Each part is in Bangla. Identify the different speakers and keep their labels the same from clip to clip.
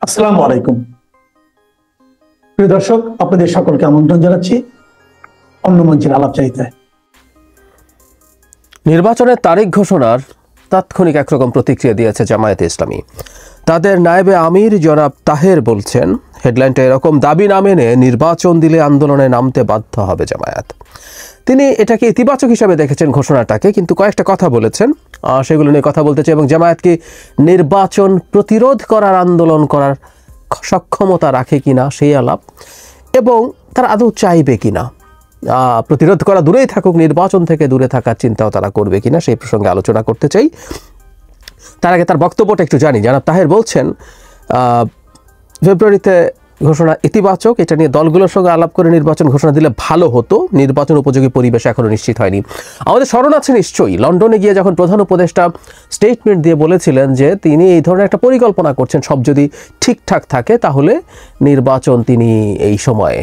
Speaker 1: আসসালামু আলাইকুম প্রিয় দর্শক, আপনাদের সকলকে আমন্ত্রণ জানাচ্ছি অন্য মঞ্চের আলাপচারিতায়।
Speaker 2: নির্বাচনের তারিখ ঘোষণার তাৎক্ষণিক একরকম প্রতিক্রিয়া দিয়েছে জামায়াতে ইসলামী। তাদের নায়েবে আমির জনাব তাহের বলছেন, হেডলাইনটা এরকম, দাবি না মেনে নির্বাচন দিলে আন্দোলনে নামতে বাধ্য হবে জামায়াত। তিনি এটাকে ইতিবাচক হিসাবে দেখেছেন ঘোষণাটাকে, কিন্তু কয়েকটা কথা বলেছেন, সেগুলো নিয়ে কথা বলতে চাই। এবং জামায়াতকে নির্বাচন প্রতিরোধ করার, আন্দোলন করার সক্ষমতা রাখে কিনা সেই আলাপ, এবং তারা আদৌ চাইবে কিনা, প্রতিরোধ করা দূরেই থাকুক, নির্বাচন থেকে দূরে থাকার চিন্তাও তারা করবে কিনা সেই প্রসঙ্গে আলোচনা করতে চাই। তার আগে তার বক্তব্যটা একটু জানি। জনাব তাহের বলছেন, ফেব্রুয়ারিতে ঘোষণা ইতিবাচক, এটা নিয়ে দলগুলোর সঙ্গে আলাপ করে নির্বাচন ঘোষণা দিলে ভালো হতো, নির্বাচন উপযোগী পরিবেশ এখনও নিশ্চিত হয়নি। আমাদের স্মরণ আছে নিশ্চয়ই, লন্ডনে গিয়ে যখন প্রধান উপদেষ্টা স্টেটমেন্ট দিয়ে বলেছিলেন যে তিনি এই ধরনের একটা পরিকল্পনা করছেন, সব যদি ঠিকঠাক থাকে তাহলে নির্বাচন তিনি এই সময়ে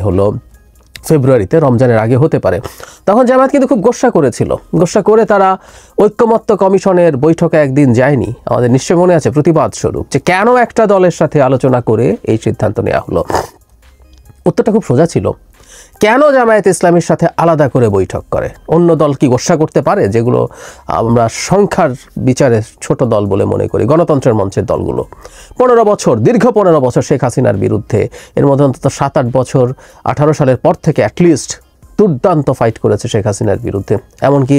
Speaker 2: হলো ফেব্রুয়ারিতে, রমজানের আগে হতে পারে। তখন জামায়াত কিন্তু খুব গোস্সা করেছিল। গোস্সা করে তারা ঐক্যমত্য কমিশনের বৈঠকে একদিন যায়নি, আমাদের নিশ্চয় মনে আছে, প্রতিবাদ স্বরূপ, যে কেন একটা দলের সাথে আলোচনা করে এই সিদ্ধান্ত নেওয়া হলো। উত্তরটা খুব সোজা ছিল, কেন জামায়াত ইসলামীর সাথে আলাদা করে বৈঠক করে? অন্য দল কি গোস্সা করতে পারে, যেগুলো আমরা সংখ্যার বিচারে ছোট দল বলে মনে করি? গণতন্ত্রের মঞ্চের দলগুলো 15 বছর, দীর্ঘ 15 বছর শেখ হাসিনার বিরুদ্ধে, এর মধ্যে অন্তত 7-8 বছর 18 সালের পর থেকে অ্যাটলিস্ট দুর্দান্ত ফাইট করেছে শেখ হাসিনার বিরুদ্ধে। এমনকি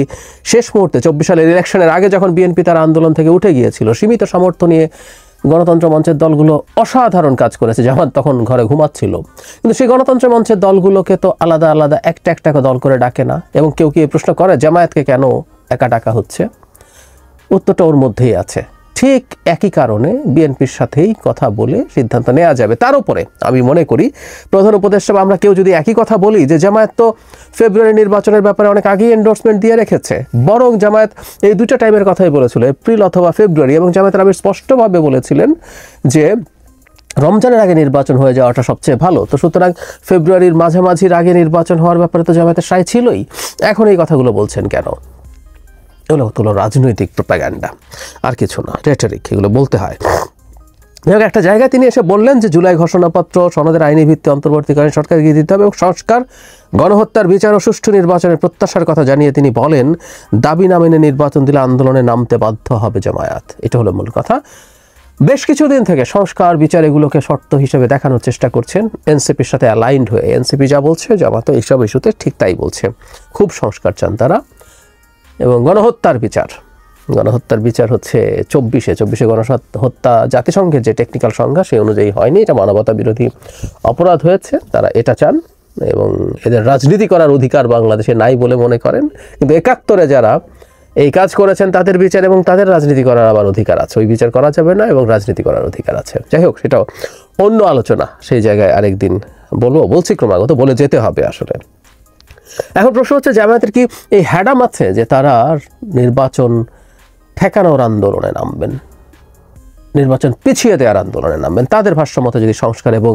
Speaker 2: শেষ মুহূর্তে 24 সালের ইলেকশনের আগে যখন বিএনপি তার আন্দোলন থেকে উঠে গিয়েছিল, সীমিত সামর্থ্য নিয়ে গণতন্ত্র মঞ্চের দলগুলো অসাধারণ কাজ করেছে। জামাত তখন ঘরে ঘুমাচ্ছিল, কিন্তু সেই গণতন্ত্র মঞ্চের দলগুলোকে তো আলাদা আলাদা একটা একটা দল করে ডাকে না। এবং কেউ কি প্রশ্ন করে জামায়াতকে কেন একা ডাকা হচ্ছে? উত্তরটা ওর মধ্যেই আছে। ঠিক একই কারণে বিএনপির সাথেই কথা বলে সিদ্ধান্ত নেওয়া যাবে। তার উপরে আমি মনে করি প্রধান উপদেষ্টা আমরা কেউ যদি একই কথা বলি যে জামায়াত তো ফেব্রুয়ারি নির্বাচনের ব্যাপারে অনেক আগেই এন্ডোর্সমেন্ট দিয়ে রেখেছে, বরং জামায়াত এই দুটো টাইমের কথাই বলেছিল, এপ্রিল অথবা ফেব্রুয়ারি, এবং জামায়াতের আমির স্পষ্টভাবে বলেছিলেন যে রমজানের আগে নির্বাচন হয়ে যাওয়াটা সবচেয়ে ভালো। তো সুতরাং ফেব্রুয়ারির মাঝামাঝির আগে নির্বাচন হওয়ার ব্যাপারে তো জামায়াতের সায় ছিলই। এখন এই কথাগুলো বলছেন কেন? এগুলো রাজনৈতিক প্রোপাগান্ডা, আর কিছু না, রেটরিক, এগুলো বলতে হয়। একটা জায়গায় তিনি এসে বললেন যে জুলাই ঘোষণাপত্র সনদের আইনি ভিত্তি অন্তর্বর্তীকালীন সরকার এগিয়ে দিতে হবে এবং সংস্কার, গণহত্যার বিচার ও সুষ্ঠু নির্বাচনের প্রত্যাশার কথা জানিয়ে তিনি বলেন, দাবি না মেনে নির্বাচন দিলে আন্দোলনে নামতে বাধ্য হবে জামায়াত। এটা হলো মূল কথা। বেশ কিছুদিন থেকে সংস্কার, বিচার এগুলোকে শর্ত হিসেবে দেখানোর চেষ্টা করছেন এনসিপির সাথে অ্যালাইন্ড হয়ে। এনসিপি যা বলছে জামাত এইসব ইস্যুতে ঠিক তাই বলছে, খুব সংস্কার চান তারা। এবং গণহত্যার বিচার হচ্ছে 24-এ গণহত্যা জাতিসংঘের যে টেকনিক্যাল সংজ্ঞা সেই অনুযায়ী হয়নি, এটা মানবতা বিরোধী অপরাধ হয়েছে, তারা এটা চান। এবং এদের রাজনীতি করার অধিকার বাংলাদেশে নাই বলে মনে করেন, কিন্তু 71-এ যারা এই কাজ করেছেন তাদের বিচার এবং তাদের রাজনীতি করার আবার অধিকার আছে, ওই বিচার করা যাবে না এবং রাজনীতি করার অধিকার আছে। যাই হোক, সেটাও অন্য আলোচনা, সেই জায়গায় আরেকদিন বলছি, ক্রমাগত বলে যেতে হবে আসলে। এখন প্রশ্ন হচ্ছে জামায়াতের কি এই হ্যাডাম আছে যে তারা নির্বাচন ঠেকানোর আন্দোলনে নামবেন, নির্বাচন পিছিয়ে দেওয়ার আন্দোলনে নামবেন, তাদের ভাষ্য মতো যদি সংস্কার এবং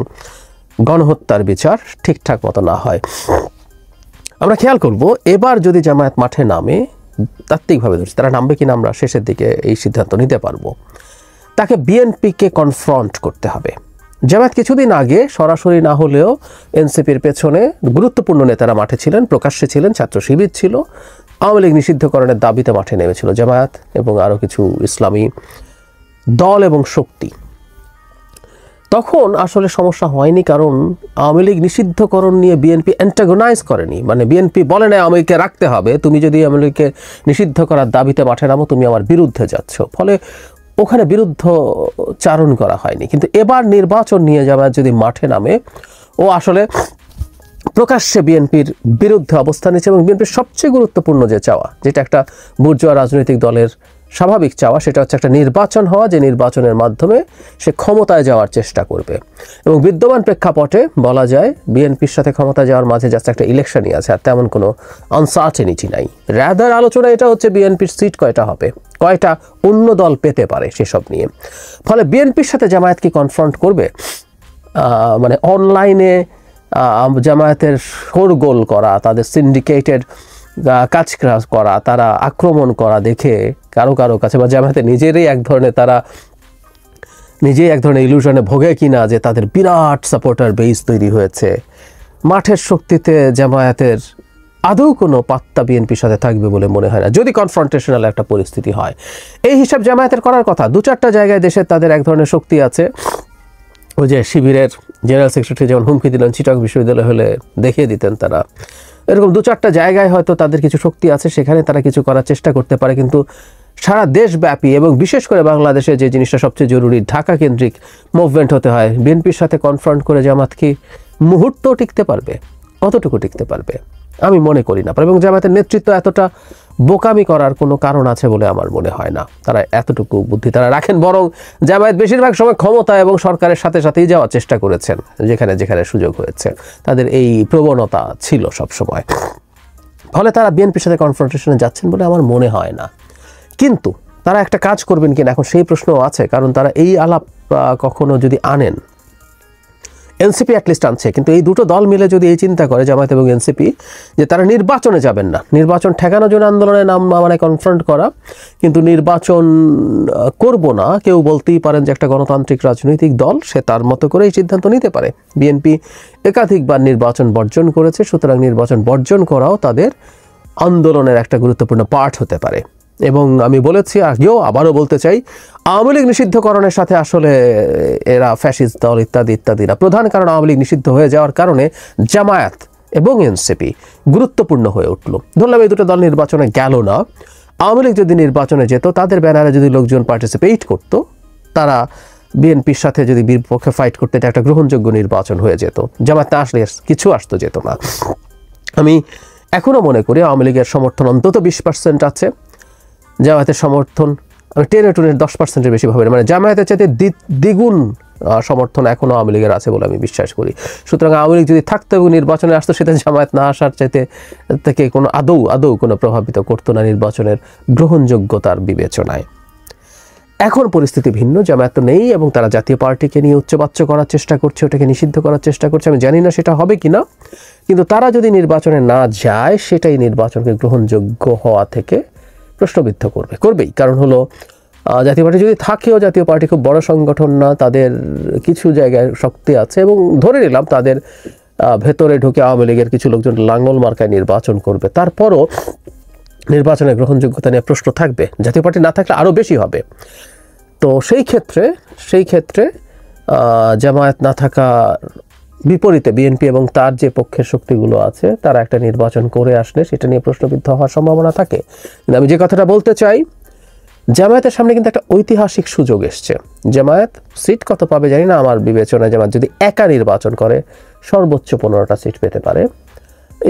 Speaker 2: গণহত্যার বিচার ঠিকঠাক মতো না হয়? আমরা খেয়াল করব এবার যদি জামায়াত মাঠে নামে, তাত্ত্বিকভাবে ধরছি তারা নামবে কিনা আমরা শেষের দিকে এই সিদ্ধান্ত নিতে পারবো, তাকে বিএনপিকে কনফ্রন্ট করতে হবে। জামায়াত কিছুদিন আগে সরাসরি না হলেও এনসিপির পেছনে গুরুত্বপূর্ণ নেতারা মাঠে ছিলেন, প্রকাশ্যে ছিলেন, ছাত্র শিবির ছিল, আওয়ামী লীগ নিষিদ্ধকরণের দাবিতে মাঠে নেমেছিল জামায়াত এবং আরও কিছু ইসলামী দল এবং শক্তি। তখন আসলে সমস্যা হয়নি, কারণ আওয়ামী লীগ নিষিদ্ধকরণ নিয়ে বিএনপি অ্যান্টাগোনাইজ করেনি। বিএনপি বলে না আওয়ামী লীগকে রাখতে হবে, তুমি যদি আওয়ামী লীগকে নিষিদ্ধ করার দাবিতে মাঠে নামো তুমি আমার বিরুদ্ধে যাচ্ছ, ফলে ওখানে বিরুদ্ধ চারণ করা হয়নি। কিন্তু এবার নির্বাচন নিয়ে জামায়াত যদি মাঠে নামে, ও আসলে প্রকাশ্যে বিএনপির বিরুদ্ধে অবস্থান নিচ্ছে। এবং বিএনপির সবচেয়ে গুরুত্বপূর্ণ যে চাওয়া, যেটা একটা বুর্জোয়া রাজনৈতিক দলের স্বাভাবিক চাওয়া, সেটা হচ্ছে একটা নির্বাচন হওয়া, যে নির্বাচনের মাধ্যমে সে ক্ষমতায় যাওয়ার চেষ্টা করবে। এবং বিদ্যমান প্রেক্ষাপটে বলা যায় বিএনপির সাথে ক্ষমতায় যাওয়ার মাঝে জাস্ট একটা ইলেকশনই আছে, আর তেমন কোনো আনসার্টেনিটি নাই। রাদার আলোচনা এটা হচ্ছে বিএনপির সিট কয়টা হবে, কয়টা অন্য দল পেতে পারে সেসব নিয়ে। ফলে বিএনপির সাথে জামায়াত কি কনফ্রন্ট করবে? অনলাইনে জামায়াতের শোরগোল করা, তাদের সিন্ডিকেটেড কাজ করা, তারা আক্রমণ করা দেখে কারো কাছে বা জামায়াতে নিজেরই এক ধরনের তারা নিজেই এক ধরনের ইলুশনে ভোগে কিনা যে তাদের বিরাট সাপোর্টার বেস তৈরি হয়েছে, মাঠের শক্তিতে জামায়াতের আদৌ কোনো পাত্তা বিএনপির সাথে থাকবে বলে মনে হয় না, যদি কনফ্রন্টেশনাল একটা পরিস্থিতি হয়। এই হিসাব জামায়াতের করার কথা। 2-4টা জায়গায় দেশে তাদের এক ধরনের শক্তি আছে। ওই যে শিবিরের জেনারেল সেক্রেটারি যেমন হুমকি দিলেন চিটাগং বিশ্ববিদ্যালয় হলে দেখিয়ে দিতেন তারা, এরকম 2-4টা জায়গায় হয়তো তাদের কিছু শক্তি আছে, সেখানে তারা কিছু করার চেষ্টা করতে পারে। কিন্তু সারা দেশব্যাপী এবং বিশেষ করে বাংলাদেশে যে জিনিসটা সবচেয়ে জরুরি, ঢাকা কেন্দ্রিক মুভমেন্ট হতে হয়, বিএনপির সাথে কনফ্রন্ট করে জামাত কি মুহূর্ত টিকতে পারবে? কতটুকু টিকতে পারবে? আমি মনে করি না। এবং জামাতের নেতৃত্ব এতটা বোকামি করার কোনো কারণ আছে বলে আমার মনে হয় না। তারা এতটুকু বুদ্ধি তারা রাখেন। বরং জামায়াত বেশিরভাগ সময় ক্ষমতা এবং সরকারের সাথে সাথেই যাওয়ার চেষ্টা করেছেন যেখানে যেখানে সুযোগ হয়েছে। তাদের এই প্রবণতা ছিল সব সময়। ফলে তারা বিএনপির সাথে কনফ্রন্টেশনে যাচ্ছেন বলে আমার মনে হয় না। কিন্তু তারা একটা কাজ করবেন কিনা এখন সেই প্রশ্নও আছে। কারণ তারা এই আলাপ কখনো যদি আনেন, এনসিপি অ্যাটলিস্ট আনছে, কিন্তু এই দুটো দল মিলে যদি এই চিন্তা করে জামায়াত এবং এনসিপি যে তারা নির্বাচনে যাবেন না, নির্বাচন ঠেকানোর জন্য আন্দোলনের নাম মানে কনফ্রন্ট করা, কিন্তু নির্বাচন করব না, কেউ বলতেই পারেন যে একটা গণতান্ত্রিক রাজনৈতিক দল, সে তার মতো করে এই সিদ্ধান্ত নিতে পারে। বিএনপি একাধিকবার নির্বাচন বর্জন করেছে, সুতরাং নির্বাচন বর্জন করাও তাদের আন্দোলনের একটা গুরুত্বপূর্ণ পার্ট হতে পারে। এবং আমি বলেছি আগেও, আবারও বলতে চাই, আওয়ামী লীগ নিষিদ্ধকরণের সাথে আসলে এরা ফ্যাসিস্ট দল ইত্যাদি ইত্যাদিরা, প্রধান কারণ আওয়ামী লীগ নিষিদ্ধ হয়ে যাওয়ার কারণে জামায়াত এবং এনসিপি গুরুত্বপূর্ণ হয়ে উঠল। ধরলাম এই দুটো দল নির্বাচনে গেল না, আওয়ামী লীগ যদি নির্বাচনে যেত, তাদের ব্যানারে যদি লোকজন পার্টিসিপেট করত, তারা বিএনপির সাথে যদি বিপক্ষে ফাইট করতে, এটা একটা গ্রহণযোগ্য নির্বাচন হয়ে যেত। জামায়াত না আসলে কিছু আসতো যেত না। আমি এখনও মনে করি আওয়ামী লীগের সমর্থন অন্তত 20% আছে, জামায়াতের সমর্থন আমি 10% বেশি ভাবে, মানে জামায়াতের চাইতে দ্বিগুণ সমর্থন এখনও আওয়ামী লীগের আছে বলে আমি বিশ্বাস করি। সুতরাং আওয়ামী লীগ যদি থাকতো এবং নির্বাচনে আসতো, সেটা জামায়াত না আসার চাইতে থেকে কোনো আদৌ কোনো প্রভাবিত করতো না নির্বাচনের গ্রহণযোগ্যতার বিবেচনায়। এখন পরিস্থিতি ভিন্ন, জামায়াত তো নেই এবং তারা জাতীয় পার্টিকে নিয়ে উচ্চবাচ্য করার চেষ্টা করছে, ওটাকে নিষিদ্ধ করার চেষ্টা করছে। আমি জানি না সেটা হবে কিনা, কিন্তু তারা যদি নির্বাচনে না যায়, সেটাই নির্বাচনকে গ্রহণযোগ্য হওয়া থেকে প্রশ্নবিদ্ধ করবেই। কারণ হলো জাতীয় পার্টি যদি থাকেও, জাতীয় পার্টি খুব বড় সংগঠন না, তাদের কিছু জায়গায় শক্তি আছে এবং ধরে নিলাম তাদের ভেতরে ঢুকে আওয়ামী লীগের কিছু লোকজন লাঙ্গল মার্কায় নির্বাচন করবে, তারপরও নির্বাচনের গ্রহণযোগ্যতা নিয়ে প্রশ্ন থাকবে। জাতীয় পার্টি না থাকলে আরও বেশি হবে। তো সেই ক্ষেত্রে জামায়াত না থাকা বিপরীতে বিএনপি এবং তার যে পক্ষের শক্তিগুলো আছে, তারা একটা নির্বাচন করে আসলে সেটা নিয়ে প্রশ্নবিদ্ধ হওয়ার সম্ভাবনা থাকে। কিন্তু আমি যে কথাটা বলতে চাই, জামায়াতের সামনে কিন্তু একটা ঐতিহাসিক সুযোগ এসছে। জামায়াত সিট কত পাবে জানি না, আমার বিবেচনায় জামায়াত যদি একা নির্বাচন করে সর্বোচ্চ 15টা সিট পেতে পারে।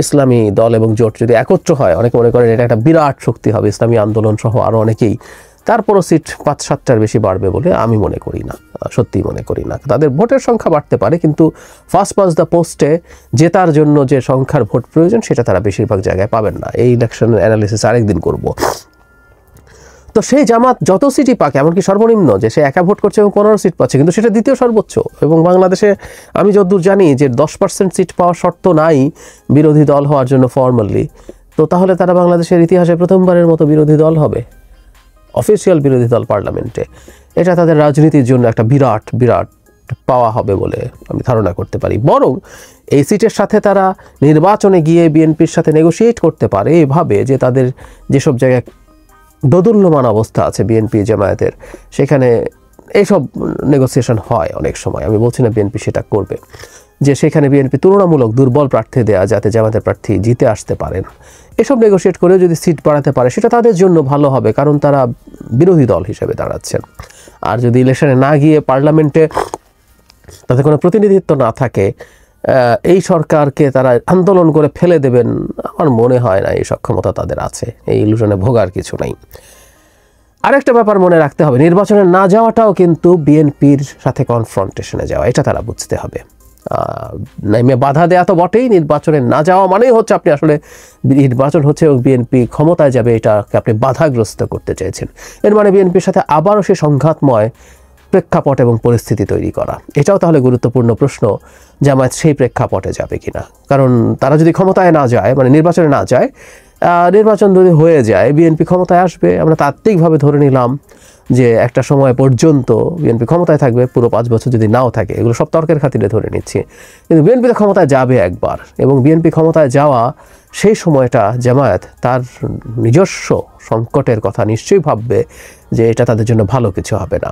Speaker 2: ইসলামী দল এবং জোট যদি একত্র হয়, অনেকে মনে করেন এটা একটা বিরাট শক্তি হবে, ইসলামী আন্দোলন সহ আরও অনেকেই, তারপরও সিট 5-7টার বেশি বাড়বে বলে আমি মনে করি না, সত্যিই মনে করি না। তাদের ভোটের সংখ্যা বাড়তে পারে, কিন্তু ফার্স্ট পাস দ্য পোস্টে জেতার জন্য যে সংখ্যার ভোট প্রয়োজন, সেটা তারা বেশিরভাগ জায়গায় পাবেন না। এই ইলেকশনের অ্যানালিসিস আরেকদিন করব। তো সেই জামাত যত সিটই পাক, এমনকি সর্বনিম্ন যে সে একা ভোট করছে এবং 15 সিট পাচ্ছে, কিন্তু সেটা দ্বিতীয় সর্বোচ্চ। এবং বাংলাদেশে আমি যতদূর জানি যে 10% সিট পাওয়ার শর্ত নাই বিরোধী দল হওয়ার জন্য ফর্মালি। তো তাহলে তারা বাংলাদেশের ইতিহাসে প্রথমবারের মতো বিরোধী দল হবে, অফিসিয়াল বিরোধী দল পার্লামেন্টে। এটা তাদের রাজনীতির জন্য একটা বিরাট পাওয়া হবে বলে আমি ধারণা করতে পারি। বরং এই সিটের সাথে তারা নির্বাচনে গিয়ে বিএনপির সাথে নেগোশিয়েট করতে পারে এভাবে যে তাদের যেসব জায়গায় দোদুল্যমান অবস্থা আছে বিএনপি জামায়াতের, সেখানে এইসব নেগোসিয়েশন হয় অনেক সময়। আমি বলছি না বিএনপি সেটা করবে, যে সেখানে বিএনপি তুলনামূলক দুর্বল প্রার্থী দেয়া যাতে জামায়াতের প্রার্থী জিতে আসতে পারেন। এসব নেগোশিয়েট করে যদি সিট বাড়াতে পারে, সেটা তাদের জন্য ভালো হবে, কারণ তারা বিরোধী দল হিসেবে দাঁড়াচ্ছেন। আর যদি ইলেকশনে না গিয়ে পার্লামেন্টে তাদের কোনো প্রতিনিধিত্ব না থাকে, এই সরকারকে তারা আন্দোলন করে ফেলে দেবেন, আমার মনে হয় না এই সক্ষমতা তাদের আছে। এই ইলুশনে ভোগার কিছু নাই। আরেকটা ব্যাপার মনে রাখতে হবে, নির্বাচনে না যাওয়াটাও কিন্তু বিএনপির সাথে কনফ্রন্টেশনে যাওয়া, এটা তারা বুঝতে হবে। বাধা দেওয়া তো বটেই, নির্বাচনে না যাওয়া মানেই হচ্ছে আপনি আসলে নির্বাচন হচ্ছে এবং বিএনপি ক্ষমতায় যাবে, এটাকে আপনি বাধাগ্রস্ত করতে চাইছেন। এর মানে বিএনপির সাথে আবারও সে সংঘাতময় প্রেক্ষাপট এবং পরিস্থিতি তৈরি করা। এটাও তাহলে গুরুত্বপূর্ণ প্রশ্ন, জামায়াত সেই প্রেক্ষাপটে যাবে কিনা। কারণ তারা যদি ক্ষমতায় না যায়, মানে নির্বাচনে না যায়, নির্বাচন যদি হয়ে যায় বিএনপি ক্ষমতায় আসবে, আমরা তাত্ত্বিকভাবে ধরে নিলাম যে একটা সময় পর্যন্ত বিএনপি ক্ষমতায় থাকবে, পুরো 5 বছর যদি নাও থাকে, এগুলো সব তর্কের খাতিরে ধরে নিচ্ছি, কিন্তু বিএনপি তো ক্ষমতায় যাবে একবার, এবং বিএনপি ক্ষমতায় যাওয়া সেই সময়টা জামায়াত তার নিজস্ব সংকটের কথা নিশ্চয়ই ভাববে যে এটা তাদের জন্য ভালো কিছু হবে না।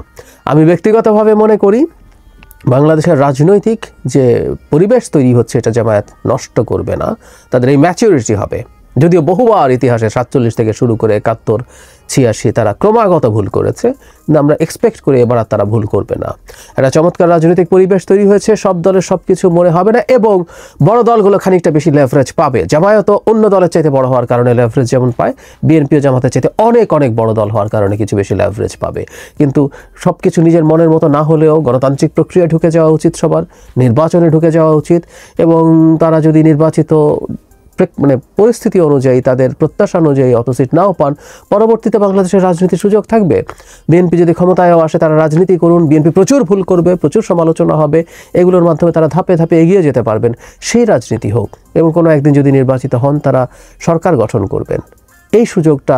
Speaker 2: আমি ব্যক্তিগতভাবে মনে করি বাংলাদেশের রাজনৈতিক যে পরিবেশ তৈরি হচ্ছে এটা জামায়াত নষ্ট করবে না, তাদের এই ম্যাচুরিটি হবে। যদিও বহুবার ইতিহাসে 47 থেকে শুরু করে 71, 86 তারা ক্রমাগত ভুল করেছে, কিন্তু আমরা এক্সপেক্ট করি এবার আর তারা ভুল করবে না। একটা চমৎকার রাজনৈতিক পরিবেশ তৈরি হয়েছে, সব দলের সব কিছু মনে হবে না, এবং বড় দলগুলো খানিকটা বেশি লেভারেজ পাবে। জামায়াত অন্য দলের চাইতে বড় হওয়ার কারণে লেভারেজ যেমন পায়, বিএনপিও জামাতের চাইতে অনেক অনেক বড় দল হওয়ার কারণে কিছু বেশি লেভারেজ পাবে। কিন্তু সব কিছু নিজের মনের মতো না হলেও গণতান্ত্রিক প্রক্রিয়ায় ঢুকে যাওয়া উচিত, সবার নির্বাচনে ঢুকে যাওয়া উচিত, এবং তারা যদি নির্বাচিত পরিস্থিতি অনুযায়ী তাদের প্রত্যাশা অনুযায়ী অত সিট নাও পান, পরবর্তীতে বাংলাদেশের রাজনীতির সুযোগ থাকবে। বিএনপি যদি ক্ষমতায়ও আসে, তারা রাজনীতি করুন, বিএনপি প্রচুর ভুল করবে, প্রচুর সমালোচনা হবে, এগুলোর মাধ্যমে তারা ধাপে ধাপে এগিয়ে যেতে পারবেন, সেই রাজনীতি হোক, এবং কোনো একদিন যদি নির্বাচিত হন তারা সরকার গঠন করবেন। এই সুযোগটা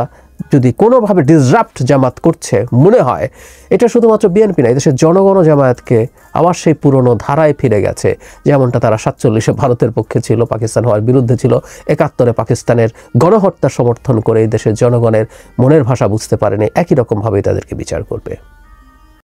Speaker 2: যদি কোনোভাবে ডিসরাপ্ট জামাত করছে মনে হয়, এটা শুধুমাত্র বিএনপি না, দেশের জনগণও জামায়াতকে আবার সেই পুরনো ধারায় ফিরে গেছে, যেমনটা তারা 47-এ ভারতের পক্ষে ছিল, পাকিস্তান হওয়ার বিরুদ্ধে ছিল, 71-এ পাকিস্তানের গণহত্যা সমর্থন করে এই দেশের জনগণের মনের ভাষা বুঝতে পারেনি, একই রকমভাবেই তাদেরকে বিচার করবে।